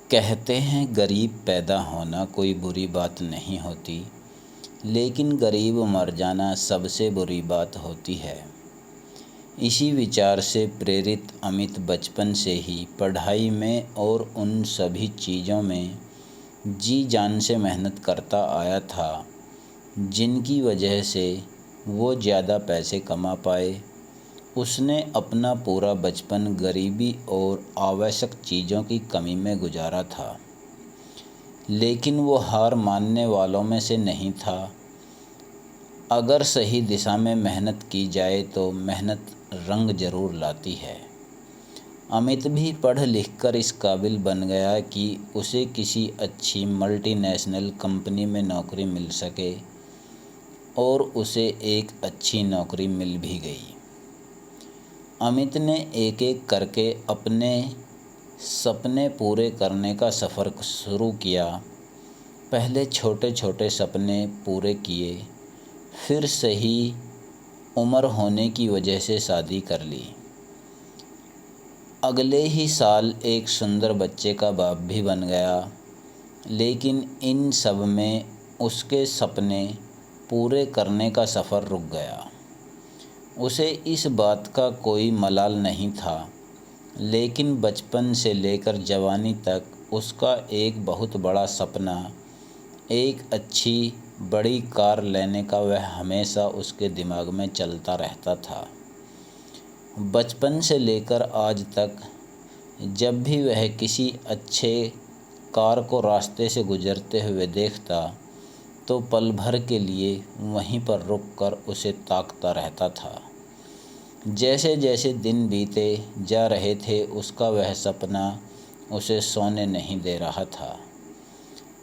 कहते हैं गरीब पैदा होना कोई बुरी बात नहीं होती, लेकिन गरीब मर जाना सबसे बुरी बात होती है। इसी विचार से प्रेरित अमित बचपन से ही पढ़ाई में और उन सभी चीज़ों में जी जान से मेहनत करता आया था, जिनकी वजह से वो ज़्यादा पैसे कमा पाए। उसने अपना पूरा बचपन गरीबी और आवश्यक चीज़ों की कमी में गुजारा था, लेकिन वो हार मानने वालों में से नहीं था। अगर सही दिशा में मेहनत की जाए तो मेहनत रंग ज़रूर लाती है। अमित भी पढ़ लिख कर इस काबिल बन गया कि उसे किसी अच्छी मल्टीनेशनल कंपनी में नौकरी मिल सके, और उसे एक अच्छी नौकरी मिल भी गई। अमित ने एक एक करके अपने सपने पूरे करने का सफ़र शुरू किया। पहले छोटे छोटे सपने पूरे किए, फिर सही उम्र होने की वजह से शादी कर ली। अगले ही साल एक सुंदर बच्चे का बाप भी बन गया, लेकिन इन सब में उसके सपने पूरे करने का सफ़र रुक गया। उसे इस बात का कोई मलाल नहीं था, लेकिन बचपन से लेकर जवानी तक उसका एक बहुत बड़ा सपना, एक अच्छी बड़ी कार लेने का, वह हमेशा उसके दिमाग में चलता रहता था। बचपन से लेकर आज तक जब भी वह किसी अच्छे कार को रास्ते से गुजरते हुए देखता, तो पल भर के लिए वहीं पर रुककर उसे ताकता रहता था। जैसे जैसे दिन बीते जा रहे थे, उसका वह सपना उसे सोने नहीं दे रहा था।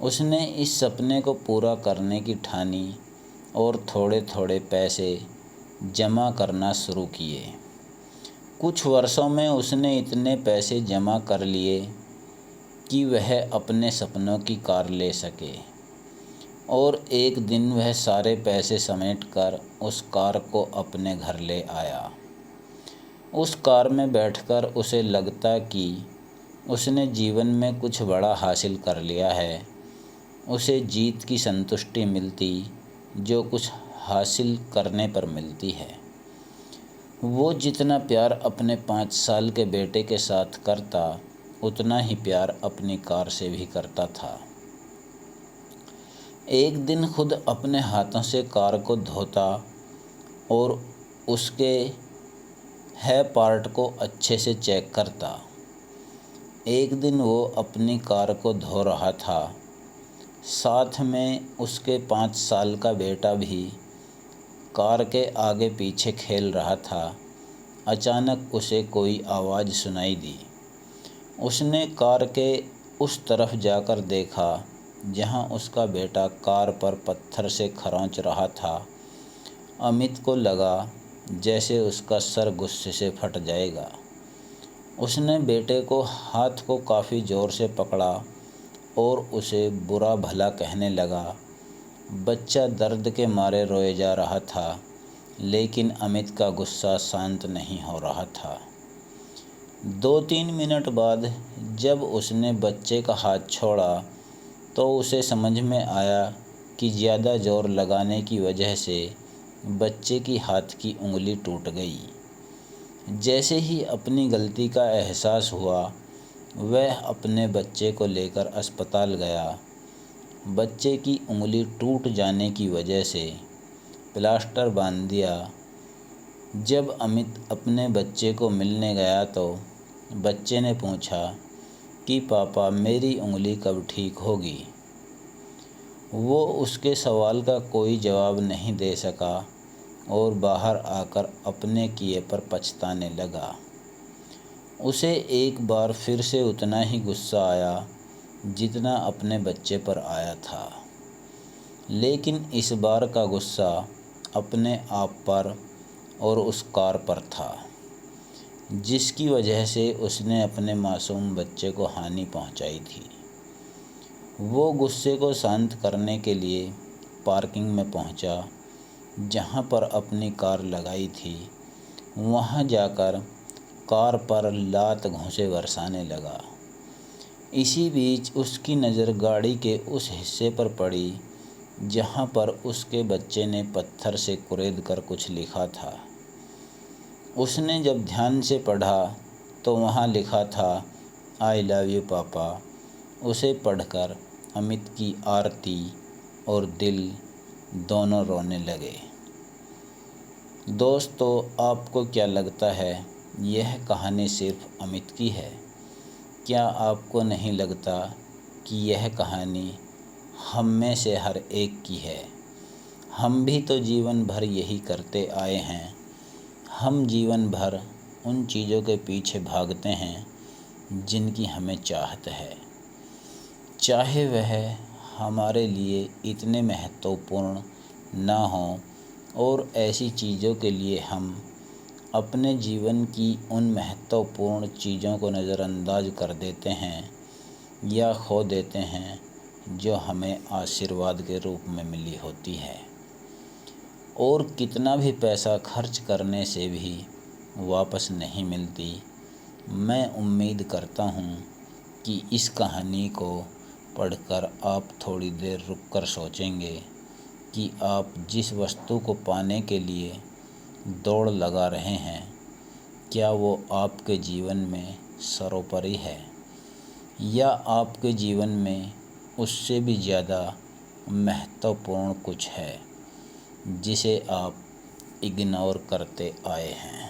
उसने इस सपने को पूरा करने की ठानी और थोड़े थोड़े पैसे जमा करना शुरू किए। कुछ वर्षों में उसने इतने पैसे जमा कर लिए कि वह अपने सपनों की कार ले सके, और एक दिन वह सारे पैसे समेटकर उस कार को अपने घर ले आया। उस कार में बैठकर उसे लगता कि उसने जीवन में कुछ बड़ा हासिल कर लिया है। उसे जीत की संतुष्टि मिलती जो कुछ हासिल करने पर मिलती है। वो जितना प्यार अपने 5 साल के बेटे के साथ करता, उतना ही प्यार अपनी कार से भी करता था। एक दिन खुद अपने हाथों से कार को धोता और उसके है पार्ट को अच्छे से चेक करता। एक दिन वो अपनी कार को धो रहा था, साथ में उसके 5 साल का बेटा भी कार के आगे पीछे खेल रहा था। अचानक उसे कोई आवाज़ सुनाई दी। उसने कार के उस तरफ जाकर देखा जहां उसका बेटा कार पर पत्थर से खरोंच रहा था। अमित को लगा जैसे उसका सर गुस्से से फट जाएगा। उसने बेटे को हाथ को काफ़ी ज़ोर से पकड़ा और उसे बुरा भला कहने लगा। बच्चा दर्द के मारे रोए जा रहा था, लेकिन अमित का गुस्सा शांत नहीं हो रहा था। 2-3 मिनट बाद जब उसने बच्चे का हाथ छोड़ा, तो उसे समझ में आया कि ज़्यादा ज़ोर लगाने की वजह से बच्चे की हाथ की उंगली टूट गई। जैसे ही अपनी गलती का एहसास हुआ, वह अपने बच्चे को लेकर अस्पताल गया। बच्चे की उंगली टूट जाने की वजह से प्लास्टर बांध दिया। जब अमित अपने बच्चे को मिलने गया तो बच्चे ने पूछा कि पापा, मेरी उंगली कब ठीक होगी। वो उसके सवाल का कोई जवाब नहीं दे सका और बाहर आकर अपने किए पर पछताने लगा। उसे एक बार फिर से उतना ही गुस्सा आया जितना अपने बच्चे पर आया था, लेकिन इस बार का गुस्सा अपने आप पर और उस कार पर था, जिसकी वजह से उसने अपने मासूम बच्चे को हानि पहुंचाई थी। वो गुस्से को शांत करने के लिए पार्किंग में पहुंचा, जहां पर अपनी कार लगाई थी। वहां जाकर कार पर लात घूंसे बरसाने लगा। इसी बीच उसकी नज़र गाड़ी के उस हिस्से पर पड़ी जहाँ पर उसके बच्चे ने पत्थर से कुरेद कर कुछ लिखा था। उसने जब ध्यान से पढ़ा तो वहाँ लिखा था, आई लव यू पापा। उसे पढ़कर अमित की आरती और दिल दोनों रोने लगे। दोस्तों, आपको क्या लगता है यह कहानी सिर्फ अमित की है? क्या आपको नहीं लगता कि यह कहानी हम में से हर एक की है? हम भी तो जीवन भर यही करते आए हैं। हम जीवन भर उन चीज़ों के पीछे भागते हैं जिनकी हमें चाहत है, चाहे वह हमारे लिए इतने महत्वपूर्ण ना हों, और ऐसी चीज़ों के लिए हम अपने जीवन की उन महत्वपूर्ण चीज़ों को नज़रअंदाज कर देते हैं या खो देते हैं जो हमें आशीर्वाद के रूप में मिली होती है, और कितना भी पैसा खर्च करने से भी वापस नहीं मिलती। मैं उम्मीद करता हूँ कि इस कहानी को पढ़कर आप थोड़ी देर रुककर सोचेंगे कि आप जिस वस्तु को पाने के लिए दौड़ लगा रहे हैं, क्या वो आपके जीवन में सर्वोपरि है, या आपके जीवन में उससे भी ज़्यादा महत्वपूर्ण कुछ है जिसे आप इग्नोर करते आए हैं।